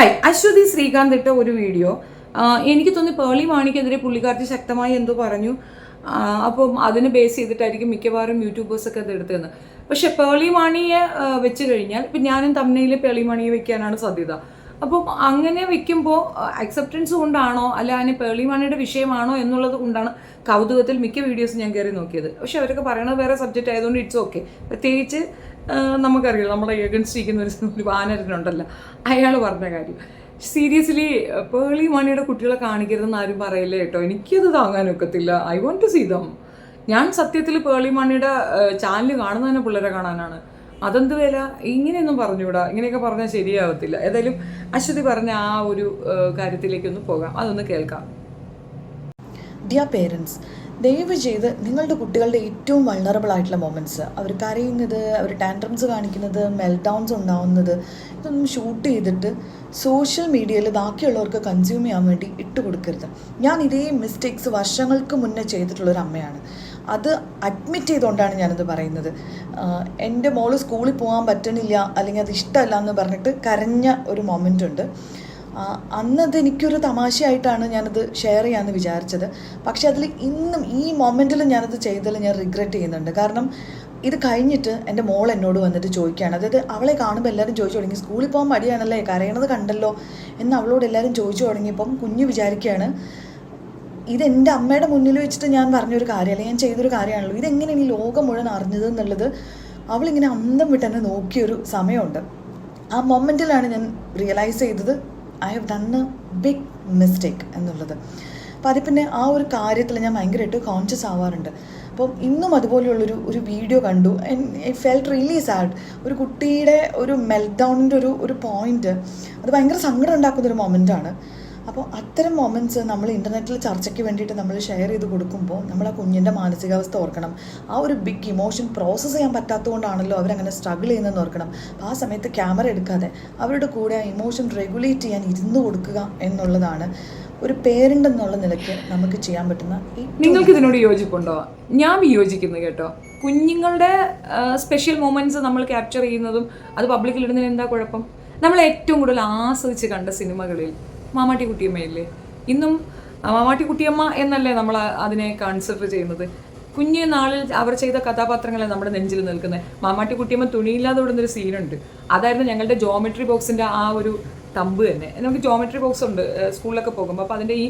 Hi, Aswathy Srikanth ഇട്ട ഒരു video. എനിക്ക് തോന്നി പേളി മാണിക്കെതിരെ പുള്ളിക്കാരത്തി ശക്തമായി എന്തോ പറഞ്ഞു. അപ്പം അതിന് ബേസ് ചെയ്തിട്ടായിരിക്കും മിക്കവാറും യൂട്യൂബേഴ്സൊക്കെ അത് എടുത്തതെന്ന്. പക്ഷെ പേളി മാണിയെ വെച്ച് കഴിഞ്ഞാൽ ഇപ്പം ഞാനും തമ്മിൽ പേളി മാണിയെ വെക്കാനാണ് സാധ്യത. അപ്പം അങ്ങനെ വെക്കുമ്പോൾ അക്സെപ്റ്റൻസ് കൊണ്ടാണോ അല്ല അതിന് പേളി മാണിയുടെ വിഷയമാണോ എന്നുള്ളത് കൊണ്ടാണ് കൗതുകത്തിൽ മിക്ക വീഡിയോസ് ഞാൻ കയറി നോക്കിയത്. പക്ഷെ അവരൊക്കെ പറയണത് വേറെ സബ്ജക്റ്റ് ആയതുകൊണ്ട് ഇറ്റ്സ് ഓക്കെ. പ്രത്യേകിച്ച് നമുക്കറിയാം, നമ്മുടെ ഏഗൻസ്റ്റ് ഇരിക്കുന്ന ഒരു വാനരനുണ്ടല്ലോ, അയാൾ പറഞ്ഞ കാര്യം സീരിയസ്ലി പേളി മാണിയുടെ കുട്ടികളെ കാണിക്കരുതെന്ന് ആരും പറയില്ല കേട്ടോ. എനിക്കത് താങ്ങാനൊക്കത്തില്ല. I want to see them. ഞാൻ സത്യത്തിൽ പേളി മാണിയുടെ ചാനൽ കാണുന്നതന്നെ പിള്ളേരെ കാണാനാണ്. അതെന്ത് വില, ഇങ്ങനെയൊന്നും പറഞ്ഞുകൂടാ. ഇങ്ങനെയൊക്കെ പറഞ്ഞാൽ ശരിയാവത്തില്ല. ഏതായാലും അശ്വതി പറഞ്ഞ ആ ഒരു കാര്യത്തിലേക്കൊന്ന് പോകാം, അതൊന്ന് കേൾക്കാം. ഡിയർ പേരൻസ്, ദയവ് ചെയ്ത് നിങ്ങളുടെ കുട്ടികളുടെ ഏറ്റവും വൾണറബിൾ ആയിട്ടുള്ള മൊമെൻറ്റ്സ്, അവർ കരയുന്നത്, അവർ ടാൻട്രംസ് കാണിക്കുന്നത്, മെൽഡൗൺസ് ഉണ്ടാവുന്നത്, ഇതൊന്നും ഷൂട്ട് ചെയ്തിട്ട് സോഷ്യൽ മീഡിയയിൽ ബാക്കിയുള്ളവർക്ക് കൺസ്യൂം ചെയ്യാൻ വേണ്ടി ഇട്ട് കൊടുക്കരുത്. ഞാൻ ഇതേ മിസ്റ്റേക്സ് വർഷങ്ങൾക്ക് മുന്നേ ചെയ്തിട്ടുള്ളൊരു അമ്മയാണ്. അത് അഡ്മിറ്റ് ചെയ്തുകൊണ്ടാണ് ഞാനത് പറയുന്നത്. എൻ്റെ മോള് സ്കൂളിൽ പോകാൻ പറ്റണില്ല, അല്ലെങ്കിൽ അത് ഇഷ്ടമല്ല എന്ന് പറഞ്ഞിട്ട് കരഞ്ഞ ഒരു മൊമെൻ്റ് ഉണ്ട്. അന്നത് എനിക്കൊരു തമാശയായിട്ടാണ് ഞാനത് ഷെയർ ചെയ്യാമെന്ന് വിചാരിച്ചത്. പക്ഷെ അതിൽ ഇന്നും ഈ മൊമെൻറ്റിൽ ഞാനത് ചെയ്തതിൽ ഞാൻ റിഗ്രറ്റ് ചെയ്യുന്നുണ്ട്. കാരണം ഇത് കഴിഞ്ഞിട്ട് എൻ്റെ മോൾ എന്നോട് വന്നിട്ട് ചോദിക്കുകയാണ്, അതായത് അവളെ കാണുമ്പോൾ എല്ലാവരും ചോദിച്ചു തുടങ്ങി, സ്കൂളിൽ പോകാൻ മടിയാണല്ലേ, കരയണത് കണ്ടല്ലോ എന്ന് അവളോട് എല്ലാവരും ചോദിച്ചു തുടങ്ങിയപ്പം കുഞ്ഞ് വിചാരിക്കുകയാണ്, ഇതെൻ്റെ അമ്മയുടെ മുന്നിൽ വെച്ചിട്ട് ഞാൻ പറഞ്ഞൊരു കാര്യം, അല്ലെങ്കിൽ ഞാൻ ചെയ്തൊരു കാര്യമാണല്ലോ, ഇതെങ്ങനെയാണ് ഈ ലോകം മുഴുവൻ അറിഞ്ഞത് എന്നുള്ളത് അവളിങ്ങനെ അന്തം വിട്ട് എന്നെ നോക്കിയൊരു സമയമുണ്ട്. ആ മൊമെൻറ്റിലാണ് ഞാൻ റിയലൈസ് ചെയ്തത് I have done a big mistake എന്നുള്ളത്. അപ്പോൾ അതിൽ പിന്നെ ആ ഒരു കാര്യത്തിൽ ഞാൻ ഭയങ്കരമായിട്ട് കോൺഷ്യസ് ആവാറുണ്ട്. അപ്പം ഇന്നും അതുപോലെയുള്ളൊരു വീഡിയോ കണ്ടു. I felt really sad. ഒരു കുട്ടിയുടെ ഒരു മെൽഡൗണിൻ്റെ ഒരു പോയിന്റ്, അത് ഭയങ്കര സങ്കടം ഉണ്ടാക്കുന്നൊരു മൊമെൻ്റാണ്. അപ്പോൾ അത്തരം മൊമെൻറ്റ്സ് നമ്മൾ ഇൻ്റർനെറ്റിൽ ചർച്ചയ്ക്ക് വേണ്ടിയിട്ട് നമ്മൾ ഷെയർ ചെയ്ത് കൊടുക്കുമ്പോൾ നമ്മൾ ആ കുഞ്ഞിൻ്റെ മാനസികാവസ്ഥ ഓർക്കണം. ആ ഒരു ബിഗ് ഇമോഷൻ പ്രോസസ്സ് ചെയ്യാൻ പറ്റാത്തതുകൊണ്ടാണല്ലോ അവരങ്ങനെ സ്ട്രഗിൾ ചെയ്യുന്നതെന്ന് ഓർക്കണം. അപ്പോൾ ആ സമയത്ത് ക്യാമറ എടുക്കാതെ അവരുടെ കൂടെ ആ ഇമോഷൻ റെഗുലേറ്റ് ചെയ്യാൻ ഇരുന്ന് കൊടുക്കുക എന്നുള്ളതാണ് ഒരു പേരൻ്റ് എന്നുള്ള നിലയ്ക്ക് നമുക്ക് ചെയ്യാൻ പറ്റുന്ന. നിങ്ങൾക്ക് ഇതിനോട് യോജിപ്പുണ്ടോ? ഞാൻ വിയോജിക്കുന്നു കേട്ടോ. കുഞ്ഞുങ്ങളുടെ സ്പെഷ്യൽ മൊമെൻറ്റ്സ് നമ്മൾ ക്യാപ്ചർ ചെയ്യുന്നതും അത് പബ്ലിക്കിൽ ഇടുന്നതിന് എന്താ കുഴപ്പം? നമ്മൾ ഏറ്റവും കൂടുതൽ ആസ്വദിച്ച് കണ്ട സിനിമകളിൽ മാമാട്ടി കുട്ടിയമ്മയില്ലേ? ഇന്നും മാമാട്ടി കുട്ടിയമ്മ എന്നല്ലേ നമ്മൾ അതിനെ കൺസിഡർ ചെയ്യുന്നത്. കുഞ്ഞു നാളിൽ അവർ ചെയ്ത കഥാപാത്രങ്ങളെ നമ്മുടെ നെഞ്ചിൽ നിൽക്കുന്നത്. മാമാട്ടി കുട്ടിയമ്മ തുണിയില്ലാതെ വിടുന്നൊരു സീനുണ്ട്. അതായിരുന്നു ഞങ്ങളുടെ ജോമെട്രി ബോക്സിൻ്റെ ആ ഒരു തമ്പ് തന്നെ. നമുക്ക് ജോമെട്രി ബോക്സ് ഉണ്ട് സ്കൂളിലൊക്കെ പോകുമ്പോൾ. അപ്പോൾ അതിൻ്റെ ഈ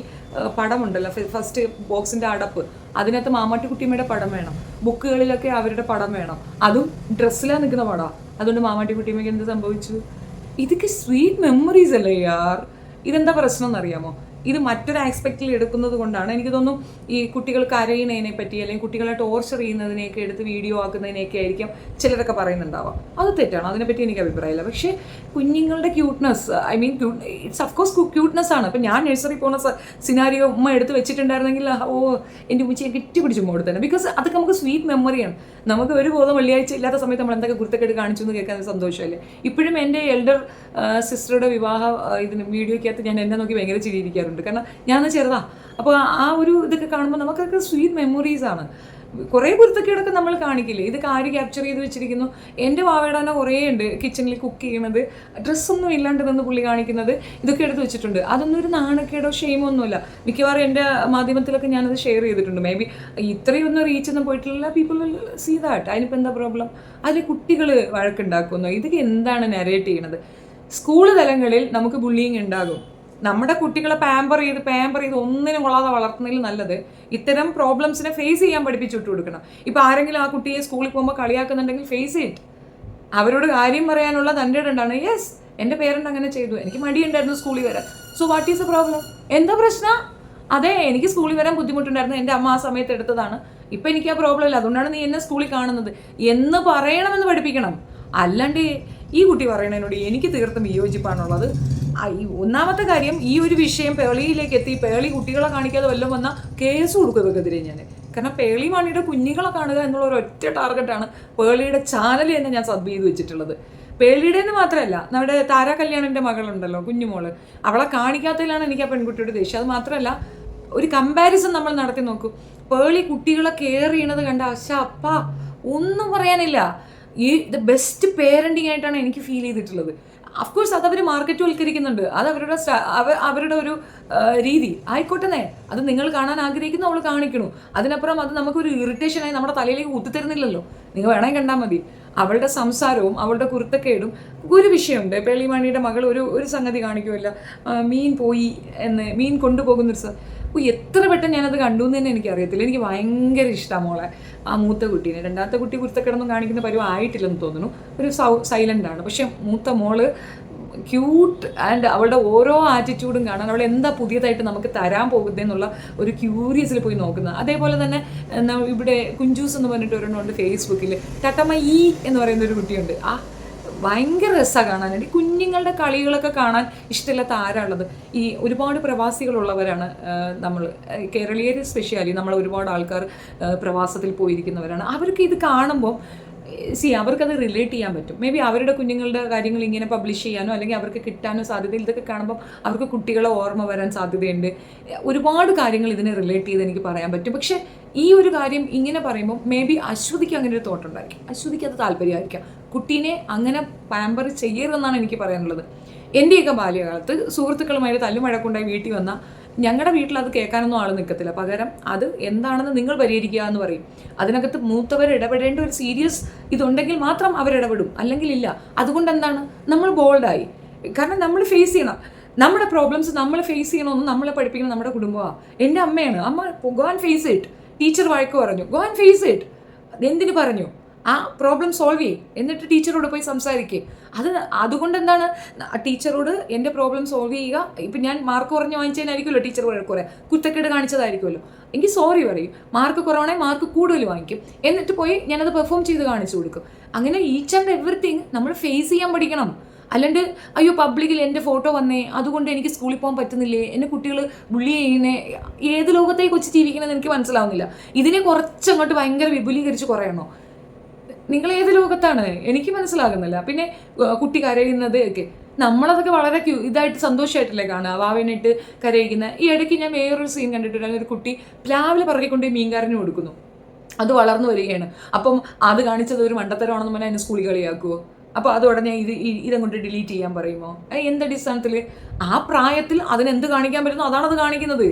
പടമുണ്ടല്ലോ, ഫസ്റ്റ് ബോക്സിൻ്റെ അടപ്പ്, അതിനകത്ത് മാമാട്ടി കുട്ടിയമ്മയുടെ പടം വേണം. ബുക്കുകളിലൊക്കെ അവരുടെ പടം വേണം. അതും ഡ്രസ്സിലാണ് നിൽക്കുന്ന പടമാണ്. അതുകൊണ്ട് മാമാട്ടി കുട്ടിയമ്മയ്ക്ക് എന്ത് സംഭവിച്ചു? ഇതൊക്കെ സ്വീറ്റ് മെമ്മറീസ് അല്ലേ യാർ. ഇതെന്താ പ്രശ്നം എന്നറിയാമോ? ഇത് മറ്റൊരു ആസ്പെക്റ്റിൽ എടുക്കുന്നത് കൊണ്ടാണ് എനിക്ക് തോന്നുന്നു ഈ കുട്ടികൾ കരയുന്നതിനെ പറ്റി അല്ലെങ്കിൽ കുട്ടികളെ ടോർച്ചർ ചെയ്യുന്നതിനെയൊക്കെ എടുത്ത് വീഡിയോ ആക്കുന്നതിനെയൊക്കെ ആയിരിക്കും ചിലരൊക്കെ പറയുന്നുണ്ടാവാം. അത് തെറ്റാണ്, അതിനെപ്പറ്റി എനിക്ക് അഭിപ്രായമില്ല. പക്ഷേ കുഞ്ഞുങ്ങളുടെ cuteness, I mean it's of course cuteness ആണ്. ഇപ്പം ഞാൻ നഴ്സറി പോകുന്ന സിനാരിയോ ഉമ്മ എടുത്ത് വെച്ചിട്ടുണ്ടായിരുന്നെങ്കിൽ എൻ്റെ ഉമ്മച്ചിയെ കെട്ടിപ്പിടിച്ച് ഉമ്മ കൊടുത്തന്നെ. ബിക്കോസ് അതൊക്കെ നമുക്ക് സ്വീറ്റ് മെമ്മറിയാണ്. നമുക്ക് ഒരു ബോധം വെള്ളിയാഴ്ച ഇല്ലാത്ത സമയത്ത് നമ്മൾ എന്തൊക്കെ കുരുത്തക്കേട് കാണിച്ചു എന്ന് കേൾക്കാൻ സന്തോഷമല്ലേ. ഇപ്പോഴും എൻ്റെ എൽഡർ സിസ്റ്ററുടെ വിവാഹ ഇതിന് വീഡിയോയ്ക്കകത്ത് ഞാൻ എന്നെ നോക്കി ഭയങ്കര ചിരിയിരിക്കാറുണ്ട്. കാരണം ഞാൻ ചെറുതാ. അപ്പോൾ ആ ഒരു ഇതൊക്കെ കാണുമ്പോൾ നമുക്കൊക്കെ സ്വീറ്റ് മെമ്മറീസ് ആണ്. കുറേ കുരുത്തക്കേടൊക്കെ നമ്മൾ കാണിക്കില്ലേ. ഇത് കാര്യം ക്യാപ്ചർ ചെയ്ത് വെച്ചിരിക്കുന്നു. എൻ്റെ വാവയുടെ തന്നെ കുറേ ഉണ്ട് കിച്ചണിൽ കുക്ക് ചെയ്യുന്നത്, ഡ്രസ്സൊന്നും ഇല്ലാണ്ട് നിന്ന് പുള്ളി കാണിക്കുന്നത്, ഇതൊക്കെ എടുത്ത് വെച്ചിട്ടുണ്ട്. അതൊന്നും ഒരു നാണക്കേടോ ഷെയിമോ ഒന്നുമില്ല. മിക്കവാറും എൻ്റെ മാധ്യമത്തിലൊക്കെ ഞാനത് ഷെയർ ചെയ്തിട്ടുണ്ട്. മേ ബി ഇത്രയൊന്നും റീച്ചൊന്നും പോയിട്ടില്ല. People will see that. അതിനിപ്പോൾ എന്താ പ്രോബ്ലം? അതിൽ കുട്ടികൾ വഴക്കുണ്ടാക്കുന്നു. ഇതൊക്കെ എന്താണ് നരേറ്റ് ചെയ്യണത്? സ്കൂൾ തലങ്ങളിൽ നമുക്ക് ബുള്ളിങ് ഉണ്ടാകും. നമ്മുടെ കുട്ടികളെ പാമ്പർ ചെയ്ത് ഒന്നിനും കൊള്ളാതെ വളർത്തുന്നതിൽ നല്ലത് ഇത്തരം പ്രോബ്ലംസിനെ ഫേസ് ചെയ്യാൻ പഠിപ്പിച്ചിട്ട് കൊടുക്കണം. ഇപ്പം ആരെങ്കിലും ആ കുട്ടിയെ സ്കൂളിൽ പോകുമ്പോൾ കളിയാക്കുന്നുണ്ടെങ്കിൽ ഫേസ് ഇറ്റ്. അവരോട് കാര്യം പറയാനുള്ള തൻ്റെ ഉണ്ടാണ്. യെസ്, എൻ്റെ പേരൻ്റ് അങ്ങനെ ചെയ്തു, എനിക്ക് മടിയുണ്ടായിരുന്നു സ്കൂളിൽ വരാൻ. So what is A problem? എന്താ പ്രശ്നം? അതെ, എനിക്ക് സ്കൂളിൽ വരാൻ ബുദ്ധിമുട്ടുണ്ടായിരുന്നു, എൻ്റെ അമ്മ ആ സമയത്ത് എടുത്തതാണ്, ഇപ്പം എനിക്ക് ആ പ്രോബ്ലം ഇല്ല, അതുകൊണ്ടാണ് നീ എന്നെ സ്കൂളിൽ കാണുന്നത് എന്ന് പറയണമെന്ന് പഠിപ്പിക്കണം. അല്ലാണ്ട് ഈ കുട്ടി പറയണതിനോട് എനിക്ക് തീർത്തും വിയോജിപ്പാണുള്ളത്. ഒന്നാമത്തെ കാര്യം, ഈ ഒരു വിഷയം പേളിയിലേക്ക് എത്തി പേളി കുട്ടികളെ കാണിക്കാതെ വല്ലതും വന്നാൽ കേസ് കൊടുക്കും ഇവർക്കെതിരെ ഞാൻ. കാരണം പേളി മാണിയുടെ കുഞ്ഞുങ്ങളെ കാണുക എന്നുള്ള ഒരൊറ്റ ടാർഗറ്റാണ് പേളിയുടെ ചാനൽ തന്നെ ഞാൻ സബ് ചെയ്ത് വെച്ചിട്ടുള്ളത്. പേളിയുടെ മാത്രമല്ല, നമ്മുടെ താര കല്യാണിൻ്റെ മകളുണ്ടല്ലോ, കുഞ്ഞുമോള്, അവളെ കാണിക്കാത്തതിലാണ് എനിക്ക് ആ പെൺകുട്ടിയുടെ ദേഷ്യം. അത് മാത്രമല്ല, ഒരു കമ്പാരിസൺ നമ്മൾ നടത്തി നോക്കും. പേളി കുട്ടികളെ കെയർ ചെയ്യണത് കണ്ട അപ്പ ഒന്നും പറയാനില്ല. ഈ ദ ബെസ്റ്റ് പേരൻറ്റിങ് ആയിട്ടാണ് എനിക്ക് ഫീൽ ചെയ്തിട്ടുള്ളത്. അഫ്കോഴ്സ് അതവർ മാർക്കറ്റ്വൽക്കരിക്കുന്നുണ്ട്, അത് അവരുടെ ഒരു രീതി ആയിക്കോട്ടെ. അത് നിങ്ങൾ കാണാൻ ആഗ്രഹിക്കുന്നു, അവൾ കാണിക്കണു. അതിനപ്പുറം അത് നമുക്കൊരു ഇറിറ്റേഷനായി നമ്മുടെ തലയിലേക്ക് ഊത്തിത്തരുന്നില്ലല്ലോ. നിങ്ങൾ വേണമെങ്കിൽ കണ്ടാൽ മതി. അവളുടെ സംസാരവും അവളുടെ കുരുത്തക്കേടും ഒരു വിഷയമുണ്ട്. പേളിമാണിയുടെ മകൾ ഒരു സംഗതി കാണിക്കുമല്ല, മീൻ പോയി എന്ന്, മീൻ കൊണ്ടുപോകുന്നൊരു എത്ര പെട്ടെന്ന് ഞാനത് കണ്ടു എന്ന് തന്നെ എനിക്കറിയത്തില്ല. എനിക്ക് ഭയങ്കര ഇഷ്ടമാണ് മോളെ, ആ മൂത്ത കുട്ടീനെ. രണ്ടാമത്തെ കുട്ടി കുരുത്തക്കിടന്നും കാണിക്കുന്ന പരുവം ആയിട്ടില്ലെന്ന് തോന്നുന്നു, ഒരു സൈലൻ്റാണ്. പക്ഷെ മൂത്ത മോള് ക്യൂട്ട് ആൻഡ് അവളുടെ ഓരോ ആറ്റിറ്റ്യൂഡും കാണാൻ, അവൾ എന്താ പുതിയതായിട്ട് നമുക്ക് തരാൻ പോകുന്നതെന്നുള്ള ഒരു ക്യൂരിയസിൽ പോയി നോക്കുന്നത്. അതേപോലെ തന്നെ ഇവിടെ കുഞ്ചൂസ് എന്ന് പറഞ്ഞിട്ട് ഒരെണ്ണമുണ്ട് ഫേസ്ബുക്കിൽ, ടട്ടമ്മ എന്ന് പറയുന്ന ഒരു കുട്ടിയുണ്ട്. ഭയങ്കര രസമാണ് കാണാനായിട്ട്. കുഞ്ഞുങ്ങളുടെ കളികളൊക്കെ കാണാൻ ഇഷ്ടമില്ലാത്ത ആരാളുള്ളത്? ഈ ഒരുപാട് പ്രവാസികളുള്ളവരാണ് നമ്മൾ, കേരളീയർ സ്പെഷ്യലി നമ്മൾ ഒരുപാട് ആൾക്കാർ പ്രവാസത്തിൽ പോയിരിക്കുന്നവരാണ്. അവർക്ക് ഇത് കാണുമ്പോൾ അവർക്കത് റിലേറ്റ് ചെയ്യാൻ പറ്റും. മേ ബി അവരുടെ കുഞ്ഞുങ്ങളുടെ കാര്യങ്ങൾ ഇങ്ങനെ പബ്ലിഷ് ചെയ്യാനോ അല്ലെങ്കിൽ അവർക്ക് കിട്ടാനോ സാധ്യതയില്ല. ഇതൊക്കെ കാണുമ്പോൾ അവർക്ക് കുട്ടികളെ ഓർമ്മ വരാൻ സാധ്യതയുണ്ട്. ഒരുപാട് കാര്യങ്ങൾ ഇതിനെ റിലേറ്റ് ചെയ്ത് എനിക്ക് പറയാൻ പറ്റും. പക്ഷേ ഈ ഒരു കാര്യം ഇങ്ങനെ പറയുമ്പോൾ മേ ബി അശ്വതിക്ക് അങ്ങനെ ഒരു തോട്ട് ഉണ്ടായിരിക്കും, അശ്വതിക്ക് അത് താല്പര്യമായിരിക്കാം. കുട്ടീനെ അങ്ങനെ പാമ്പർ ചെയ്യരുതെന്നാണ് എനിക്ക് പറയാനുള്ളത്. എൻ്റെയൊക്കെ ബാല്യകാലത്ത് സുഹൃത്തുക്കളുമായിട്ട് തല്ലുമഴക്കുണ്ടായി വീട്ടിൽ വന്ന ഞങ്ങളുടെ വീട്ടിൽ അത് കേൾക്കാനൊന്നും ആൾ നിൽക്കത്തില്ല. പകരം അത് എന്താണെന്ന് നിങ്ങൾ പരിഹരിക്കുക എന്ന് പറയും. അതിനകത്ത് മൂത്തവർ ഇടപെടേണ്ട ഒരു സീരിയസ് ഇതുണ്ടെങ്കിൽ മാത്രം അവരിടപെടും, അല്ലെങ്കിൽ ഇല്ല. അതുകൊണ്ട് എന്താണ്, നമ്മൾ ബോൾഡായി. കാരണം നമ്മൾ ഫേസ് ചെയ്യണം നമ്മുടെ പ്രോബ്ലംസ്. നമ്മൾ ഫേസ് ചെയ്യണമെന്ന് നമ്മളെ പഠിപ്പിക്കണം നമ്മുടെ കുടുംബമാണ്. എൻ്റെ അമ്മയാണ്. അമ്മ go and face it. Teacher വഴക്ക് പറഞ്ഞു, ഗോ ആൻഡ് ഫേസ് ഇറ്റ്. എന്തിനു പറഞ്ഞു? ആ പ്രോബ്ലം സോൾവ് ചെയ്യും, എന്നിട്ട് ടീച്ചറോട് പോയി സംസാരിക്കുക. അതുകൊണ്ട് എന്താണ്, ടീച്ചറോട് എൻ്റെ പ്രോബ്ലം സോൾവ് ചെയ്യുക. ഇപ്പം ഞാൻ മാർക്ക് കുറഞ്ഞ് വാങ്ങിച്ചതിനായിരിക്കുമല്ലോ ടീച്ചർ കുറേ കുത്തക്കേട് കാണിച്ചതായിരിക്കുമല്ലോ, എങ്കിൽ സോറി പറയും. മാർക്ക് കുറവാണെങ്കിൽ മാർക്ക് കൂടുതൽ വാങ്ങിക്കും, എന്നിട്ട് പോയി ഞാനത് പെർഫോം ചെയ്ത് കാണിച്ചു കൊടുക്കും. അങ്ങനെ ഈച്ച് ആൻഡ് എവറിത്തിങ് നമ്മൾ ഫേസ് ചെയ്യാൻ പഠിക്കണം. അല്ലാണ്ട് അയ്യോ പബ്ലിക്കിൽ എൻ്റെ ഫോട്ടോ വന്നേ അതുകൊണ്ട് എനിക്ക് സ്കൂളിൽ പോകാൻ പറ്റുന്നില്ലേ, എന്നെ കുട്ടികൾ ബുള്ളി ചെയ്യുന്നേ, ഏത് ലോകത്തേക്ക് വെച്ച് ജീവിക്കണമെന്ന് എനിക്ക് മനസ്സിലാവുന്നില്ല. ഇതിനെ കുറച്ചങ്ങോട്ട് ഭയങ്കര വിപുലീകരിച്ച് കുറയണോ? നിങ്ങൾ ഏത് ലോകത്താണ് എനിക്ക് മനസ്സിലാകുന്നില്ല. പിന്നെ കുട്ടി കരയുന്നത് ഒക്കെ നമ്മളതൊക്കെ വളരെ ഇതായിട്ട് സന്തോഷമായിട്ടല്ലേ കാണുക, വാവിനിട്ട് കരയിക്കുന്ന. ഈ ഇടയ്ക്ക് ഞാൻ വേറൊരു സീൻ കണ്ടിട്ടുണ്ടായിരുന്നു, ഒരു കുട്ടി പ്ലാവിൽ പറക്കിക്കൊണ്ട് മീൻകാരന് കൊടുക്കുന്നു. അത് വളർന്നു വരികയാണ്. അപ്പം അത് കാണിച്ചത് ഒരു മണ്ടത്തരമാണെന്ന് പറഞ്ഞാൽ അതിന് സ്കൂളിൽ കളിയാക്കുമോ? അപ്പോൾ അത് ഉടനെ ഇതങ്ങോട്ട് ഡിലീറ്റ് ചെയ്യാൻ പറയുമോ? എന്ത് അടിസ്ഥാനത്തിൽ? ആ പ്രായത്തിൽ അതിനെന്ത് കാണിക്കാൻ പറ്റുന്നു അതാണത് കാണിക്കുന്നത്.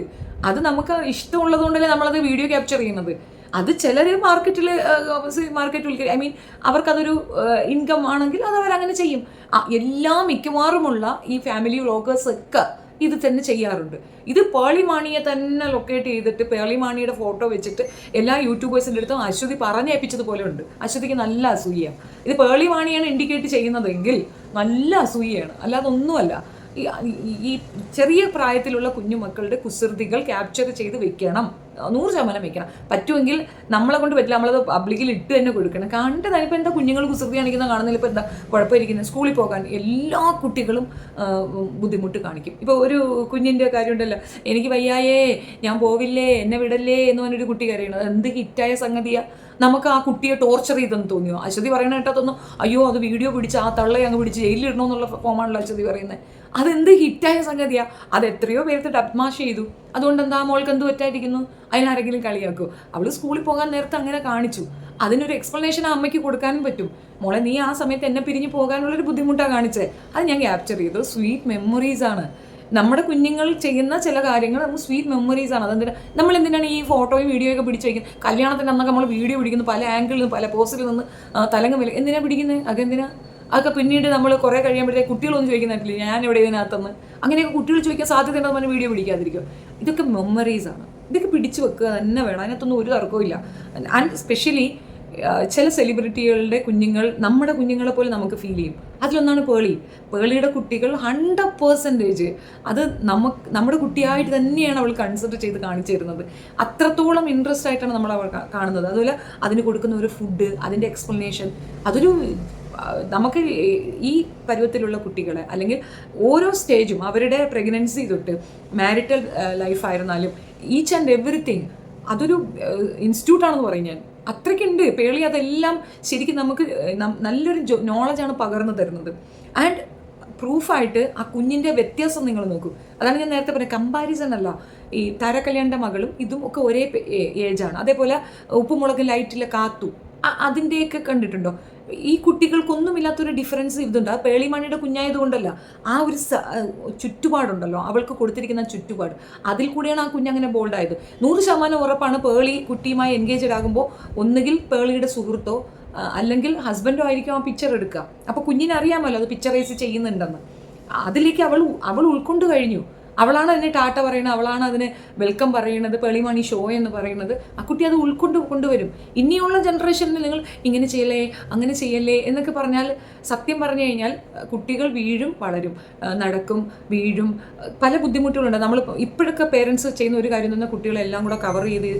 അത് നമുക്ക് ഇഷ്ടമുള്ളത് കൊണ്ടല്ലേ നമ്മളത് വീഡിയോ ക്യാപ്ചർ ചെയ്യുന്നത്. അത് ചിലർ മാർക്കറ്റിൽ ഐ മീൻ അവർക്കതൊരു ഇൻകം ആണെങ്കിൽ അത് അവരങ്ങനെ ചെയ്യും. മിക്കവാറുമുള്ള ഈ ഫാമിലി വ്ളോഗേഴ്സ് ഒക്കെ ഇത് തന്നെ ചെയ്യാറുണ്ട്. ഇത് പേളിമാണിയെ തന്നെ ലൊക്കേറ്റ് ചെയ്തിട്ട് പേളിമാണിയുടെ ഫോട്ടോ വെച്ചിട്ട് എല്ലാ യൂട്യൂബേഴ്സിൻ്റെ അടുത്തും അശ്വതി പറഞ്ഞേൽപ്പിച്ചതുപോലെ ഉണ്ട്. അശ്വതിക്ക് നല്ല അസൂയയാണ്. ഇത് പേളിമാണിയാണ് ഇൻഡിക്കേറ്റ് ചെയ്യുന്നതെങ്കിൽ നല്ല അസൂയയാണ്, അല്ലാതെ ഒന്നുമല്ല. ഈ ചെറിയ പ്രായത്തിലുള്ള കുഞ്ഞുമക്കളുടെ കുസൃതികൾ ക്യാപ്ചർ ചെയ്ത് വെക്കണം, 100% വെക്കണം. പറ്റുമെങ്കിൽ നമ്മളെ കൊണ്ട് പറ്റില്ല, നമ്മളത് പബ്ലിക്കിൽ ഇട്ട് തന്നെ കൊടുക്കണം. കണ്ടതാണ്. ഇപ്പോൾ എന്താ കുഞ്ഞുങ്ങൾ കുസൃതി കാണിക്കുന്ന കാണുന്നില്ല, ഇപ്പോൾ എന്താ കുഴപ്പമിരിക്കുന്നത്? സ്കൂളിൽ പോകാൻ എല്ലാ കുട്ടികളും ബുദ്ധിമുട്ട് കാണിക്കും. ഇപ്പോൾ ഒരു കുഞ്ഞിൻ്റെ കാര്യം ഉണ്ടല്ലോ, എനിക്ക് വയ്യായേ, ഞാൻ പോവില്ലേ, എന്നെ വിടല്ലേ എന്ന് പറഞ്ഞൊരു കുട്ടി കരയണത് എന്ത് ഹിറ്റായ സംഗതിയാണ്. നമുക്ക് ആ കുട്ടിയെ ടോർച്ചർ ചെയ്തെന്ന് തോന്നിയോ? അശ്വതി പറയണ കേട്ടാ തോന്നും അയ്യോ അത് വീഡിയോ പിടിച്ച് ആ തള്ളയെ അങ്ങ് പിടിച്ച് ജയിലിലിടണമെന്നുള്ള ഫോമാണല്ലോ അശ്വതി പറയുന്നത്. അതെന്ത് ഹിറ്റായ സംഗതിയാണ്. അത് എത്രയോ പേർക്ക് ഡബ്മാഷ് ചെയ്തു. അതുകൊണ്ട് എന്താ മോൾക്ക് എന്ത് പറ്റായിരിക്കുന്നു? അതിനാരെങ്കിലും കളിയാക്കുമോ? അവൾ സ്കൂളിൽ പോകാൻ നേരത്തെ അങ്ങനെ കാണിച്ചു. അതിനൊരു എക്സ്പ്ലനേഷൻ ആ അമ്മയ്ക്ക് കൊടുക്കാനും പറ്റും. മോളെ നീ ആ സമയത്ത് എന്നെ പിരിഞ്ഞ് പോകാനുള്ളൊരു ബുദ്ധിമുട്ടാണ് കാണിച്ചത്, അത് ഞാൻ ക്യാപ്ചർ ചെയ്തു. സ്വീറ്റ് മെമ്മറീസാണ്. നമ്മുടെ കുഞ്ഞുങ്ങൾ ചെയ്യുന്ന ചില കാര്യങ്ങൾ നമുക്ക് സ്വീറ്റ് മെമ്മറീസ് ആണ്. അതെന്തിനാ നമ്മളെന്തിനാണ് ഈ ഫോട്ടോയും വീഡിയോ ഒക്കെ പിടിച്ച് വയ്ക്കുന്നത്? കല്യാണത്തിൻ്റെ അന്നൊക്കെ നമ്മൾ വീഡിയോ പിടിക്കുന്നു, പല ആംഗിളിൽ നിന്ന് പല പോസ്റ്റിൽ നിന്ന് തലങ്ങും വില എന്തിനാണ് പിടിക്കുന്നത്? അതെന്തിനാ? അതൊക്കെ പിന്നീട് നമ്മൾ കുറേ കഴിയുമ്പോഴത്തേക്ക് കുട്ടികളൊന്നും ചോദിക്കുന്നില്ല ഞാൻ എവിടെ ഇതിനകത്തുനിന്ന്. അങ്ങനെയൊക്കെ കുട്ടികൾ ചോദിക്കാൻ സാധ്യതയുണ്ടെന്ന് പറഞ്ഞ് വീഡിയോ പിടിക്കാതിരിക്കും. ഇതൊക്കെ മെമ്മറീസാണ്. ഇതൊക്കെ പിടിച്ചു വെക്കുക തന്നെ വേണം, അതിനകത്തൊന്നും ഒരു തർക്കവും ഇല്ല. ആൻഡ് സ്പെഷ്യലി ചില സെലിബ്രിറ്റികളുടെ കുഞ്ഞുങ്ങൾ നമ്മുടെ കുഞ്ഞുങ്ങളെ പോലെ നമുക്ക് ഫീൽ ചെയ്യും. അതിലൊന്നാണ് പേളിയുടെ കുട്ടികൾ 100% അത് നമ്മുടെ കുട്ടിയായിട്ട് തന്നെയാണ് അവൾ കൺസിഡർ ചെയ്ത് കാണിച്ചു തരുന്നത്. അത്രത്തോളം ഇൻട്രസ്റ്റ് ആയിട്ടാണ് നമ്മൾ അവൾ കാണുന്നത്. അതുപോലെ അതിന് കൊടുക്കുന്ന ഒരു ഫുഡ്, അതിൻ്റെ എക്സ്പ്ലനേഷൻ, അതൊരു നമുക്ക് ഈ പരുവത്തിലുള്ള കുട്ടികളെ അല്ലെങ്കിൽ ഓരോ സ്റ്റേജും അവരുടെ പ്രഗ്നൻസി തൊട്ട് മാരിറ്റൽ ലൈഫായിരുന്നാലും ഈച്ച് ആൻഡ് എവറിത്തിങ് അതൊരു ഇൻസ്റ്റിറ്റ്യൂട്ടാണെന്ന് പറയും ഞാൻ. അത്രയ്ക്കുണ്ട് പേളി. അതെല്ലാം ശരിക്കും നമുക്ക് നല്ലൊരു നോളജാണ് പകർന്നു തരുന്നത്. ആൻഡ് പ്രൂഫായിട്ട് ആ കുഞ്ഞിൻ്റെ വ്യത്യാസം നിങ്ങൾ നോക്കൂ. അതാണ് ഞാൻ നേരത്തെ പറഞ്ഞത്, കമ്പാരിസൺ അല്ല. ഈ താരകല്യാണിൻ്റെ മകളും ഇതും ഒക്കെ ഒരേ ഏജാണ്. അതേപോലെ ഉപ്പുമുളക് ലൈറ്റിലെ കാത്തു, അതിൻ്റെയൊക്കെ കണ്ടിട്ടുണ്ടോ? ഈ കുട്ടികൾക്കൊന്നുമില്ലാത്തൊരു ഡിഫറൻസ് ഇതുണ്ട്. ആ പേളിമണിയുടെ കുഞ്ഞായതുകൊണ്ടല്ല, ആ ഒരു ചുറ്റുപാടുണ്ടല്ലോ, അവൾക്ക് കൊടുത്തിരിക്കുന്ന ചുറ്റുപാട്, അതിൽ കൂടെയാണ് ആ കുഞ്ഞങ്ങനെ ബോൾഡായത്. 100% ഉറപ്പാണ് പേളി കുട്ടിയുമായി എൻഗേജഡ് ആകുമ്പോൾ ഒന്നുകിൽ പേളിയുടെ സുഹൃത്തോ അല്ലെങ്കിൽ ഹസ്ബൻഡോ ആയിരിക്കും ആ പിക്ചർ എടുക്കുക. അപ്പോൾ കുഞ്ഞിനറിയാമല്ലോ അത് പിക്ചറൈസ് ചെയ്യുന്നുണ്ടെന്ന്. അതിലേക്ക് അവൾ ഉൾക്കൊണ്ട് കഴിഞ്ഞു. അവളാണ് അതിന് ടാറ്റ പറയുന്നത്, അവളാണ് അതിന് വെൽക്കം പറയുന്നത്, പേളിമണി ഷോ എന്ന് പറയുന്നത്. ആ കുട്ടി അത് കൊണ്ടുവരും. ഇനിയുള്ള ജനറേഷനിൽ നിങ്ങൾ ഇങ്ങനെ ചെയ്യലേ അങ്ങനെ ചെയ്യല്ലേ എന്നൊക്കെ പറഞ്ഞാൽ, സത്യം പറഞ്ഞു കഴിഞ്ഞാൽ കുട്ടികൾ വീഴും വളരും, നടക്കും വീഴും, പല ബുദ്ധിമുട്ടുകളുണ്ട്. നമ്മൾ ഇപ്പോഴൊക്കെ പേരൻസ് ചെയ്യുന്ന ഒരു കാര്യം തന്നെ കുട്ടികളെല്ലാം കൂടെ കവർ ചെയ്ത്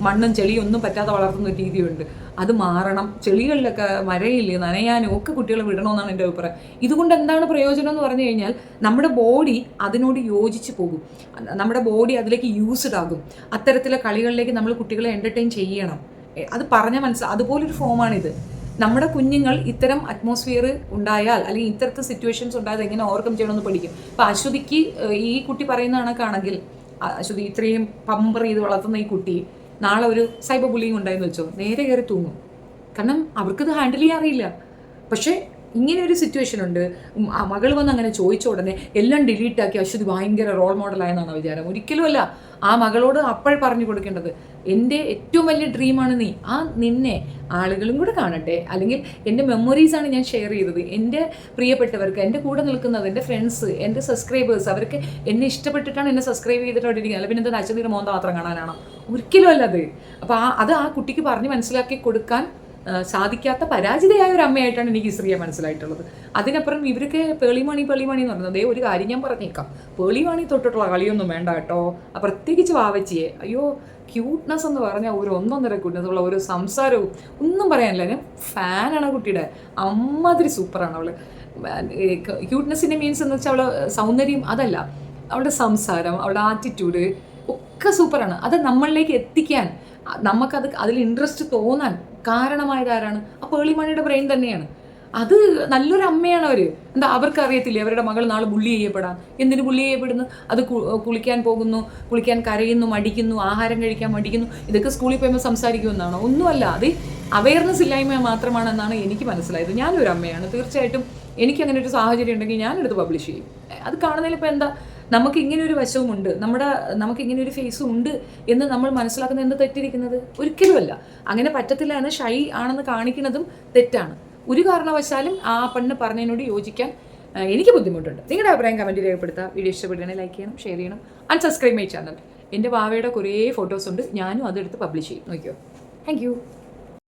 മണ്ണും ചെളിയും ഒന്നും പറ്റാതെ വളർത്തുന്ന ഒരു രീതിയുണ്ട്. അത് മാറണം. ചെളികളിലൊക്കെ മരയില്ലേ നനയാനും ഒക്കെ കുട്ടികളെ വിടണമെന്നാണ് എൻ്റെ അഭിപ്രായം. ഇതുകൊണ്ട് എന്താണ് പ്രയോജനം എന്ന് പറഞ്ഞു കഴിഞ്ഞാൽ, നമ്മുടെ ബോഡി അതിനോട് യോജിച്ച് പോകും, നമ്മുടെ ബോഡി അതിലേക്ക് യൂസ്ഡ് ആകും. അത്തരത്തിലെ കളികളിലേക്ക് നമ്മൾ കുട്ടികളെ എൻ്റർടൈൻ ചെയ്യണം. അത് പറഞ്ഞാൽ അതുപോലൊരു ഫോമാണിത്. നമ്മുടെ കുഞ്ഞുങ്ങൾ ഇത്തരം അറ്റ്മോസ്ഫിയർ ഉണ്ടായാൽ അല്ലെങ്കിൽ ഇത്തരത്തിൽ സിറ്റുവേഷൻസ് ഉണ്ടായാൽ എങ്ങനെ ഓവർകം ചെയ്യണമെന്ന് പഠിക്കും. ഇപ്പം അശ്വതിക്ക് ഈ കുട്ടി പറയുന്ന കണക്കാണെങ്കിൽ, അശ്വതി ഇത്രയും പമ്പർ ചെയ്ത് വളർത്തുന്ന ഈ കുട്ടി നാളെ ഒരു സൈബർ ബുള്ളിങ് ഉണ്ടായെന്ന് വെച്ചോ, നേരെ കയറി തൂങ്ങും. കാരണം അവർക്കത് ഹാൻഡിൽ ചെയ്യാൻ അറിയില്ല. പക്ഷേ ഇങ്ങനെ ഒരു സിറ്റുവേഷൻ ഉണ്ട്. മകൾ വന്ന് അങ്ങനെ ചോദിച്ച ഉടനെ എല്ലാം ഡിലീറ്റ് ആക്കി അശ്വതി ഭയങ്കര റോൾ മോഡലായെന്നാണ് വിചാരം. ഒരിക്കലുമല്ല. ആ മകളോട് അപ്പോഴേ പറഞ്ഞു കൊടുക്കേണ്ടത്, എൻ്റെ ഏറ്റവും വലിയ ഡ്രീമാണ് നീ. നിന്നെ ആളുകളും കൂടെ കാണട്ടെ, അല്ലെങ്കിൽ എൻ്റെ മെമ്മറീസാണ് ഞാൻ ഷെയർ ചെയ്തത്. എൻ്റെ പ്രിയപ്പെട്ടവർക്ക്, എൻ്റെ കൂടെ നിൽക്കുന്നത്, എൻ്റെ ഫ്രണ്ട്സ്, എൻ്റെ സബ്സ്ക്രൈബേഴ്സ്, അവർക്ക് എന്നെ ഇഷ്ടപ്പെട്ടിട്ടാണ് എന്നെ സബ്സ്ക്രൈബ് ചെയ്തിട്ടോണ്ടിരിക്കുന്നത്. അല്ല പിന്നെ എന്താ അശ്വതിയുടെ മോന്ത മാത്രം കാണാനാണോ? ഒരിക്കലും അല്ല അത്. അപ്പോൾ അത് ആ കുട്ടിക്ക് പറഞ്ഞ് മനസ്സിലാക്കി കൊടുക്കാൻ സാധിക്കാത്ത പരാജിതയായ ഒരു അമ്മയായിട്ടാണ് എനിക്ക് ഈ സ്ത്രീയെ മനസ്സിലായിട്ടുള്ളത്. അതിനപ്പുറം ഇവർക്ക് പേളിമണി എന്ന് പറയുന്നത്, ഒരു കാര്യം ഞാൻ പറഞ്ഞേക്കാം, പേളിമണി തൊട്ടിട്ടുള്ള കളിയൊന്നും വേണ്ട കേട്ടോ. പ്രത്യേകിച്ച് വാവച്ചിയെ, അയ്യോ ക്യൂട്ട്നെസ് എന്ന് പറഞ്ഞാൽ ഒരു ഒന്നൊന്നര ക്യൂട്ട്നെസ് ഉള്ള ഒരു സംസാരവും ഒന്നും പറയാനില്ല. ഞാൻ ഫാനാണ് കുട്ടിയുടെ, അമ്മാതിരി സൂപ്പറാണ് അവൾ. ക്യൂട്ട്നെസ്സിൻ്റെ മീൻസ് എന്ന് വെച്ചാൽ അവളെ സൗന്ദര്യം അതല്ല, അവളുടെ സംസാരം, അവളുടെ ആറ്റിറ്റ്യൂഡ് ഒക്കെ സൂപ്പറാണ്. അത് നമ്മളിലേക്ക് എത്തിക്കാൻ, അതിൽ ഇൻട്രസ്റ്റ് തോന്നാൻ കാരണമായതാരാണ്? ആ പേളിമണിയുടെ ബ്രെയിൻ തന്നെയാണ്. അത് നല്ലൊരു അമ്മയാണ് അവർ. എന്താ അവർക്ക് അറിയത്തില്ലേ അവരുടെ മകൾ നാളെ ബുള്ളി ചെയ്യപ്പെടാം? എന്തിനു ബുള്ളി ചെയ്യപ്പെടുന്നു? അത് കുളിക്കാൻ പോകുന്നു, കുളിക്കാൻ കരയുന്നു, മടിക്കുന്നു, ആഹാരം കഴിക്കാൻ മടിക്കുന്നു, ഇതൊക്കെ സ്കൂളിൽ പോയുമ്പോൾ സംസാരിക്കുമെന്നാണോ? ഒന്നുമല്ല. അത് അവയർനെസ് ഇല്ലായ്മ മാത്രമാണെന്നാണ് എനിക്ക് മനസ്സിലായത്. ഞാനൊരു അമ്മയാണ്, തീർച്ചയായിട്ടും എനിക്കങ്ങനെ ഒരു സാഹചര്യം ഉണ്ടെങ്കിൽ ഞാനെടുത്ത് പബ്ലിഷ് ചെയ്യും. അത് കാണുന്നതിലിപ്പോൾ എന്താ? നമുക്ക് ഇങ്ങനെ ഒരു വശവുമുണ്ട്, നമുക്ക് ഇങ്ങനെ ഒരു ഫേസും ഉണ്ട് എന്ന് നമ്മൾ മനസ്സിലാക്കുന്നത് എന്ത് തെറ്റിരിക്കുന്നത്? ഒരിക്കലുമല്ല. അങ്ങനെ പറ്റത്തില്ല എന്ന് ഷൈ ആണെന്ന് കാണിക്കുന്നതും തെറ്റാണ്. ഒരു കാരണവശാലും ആ പെണ്ണ് പറഞ്ഞതിനോട് യോജിക്കാൻ എനിക്ക് ബുദ്ധിമുട്ടുണ്ട്. നിങ്ങളുടെ അഭിപ്രായം കമൻറ്റ് രേഖപ്പെടുത്തുക. വീഡിയോ ഇഷ്ടപ്പെടുകയാണെങ്കിൽ ലൈക്ക് ചെയ്യണം, ഷെയർ ചെയ്യണം, അൺസബ്സ്ക്രൈബ് മൈ ചാനൽ. എൻ്റെ വാവയുടെ കുറേ ഫോട്ടോസ് ഉണ്ട്, ഞാനും അതെടുത്ത് പബ്ലിഷ് ചെയ്യും. നോക്കിയോ. Thank you.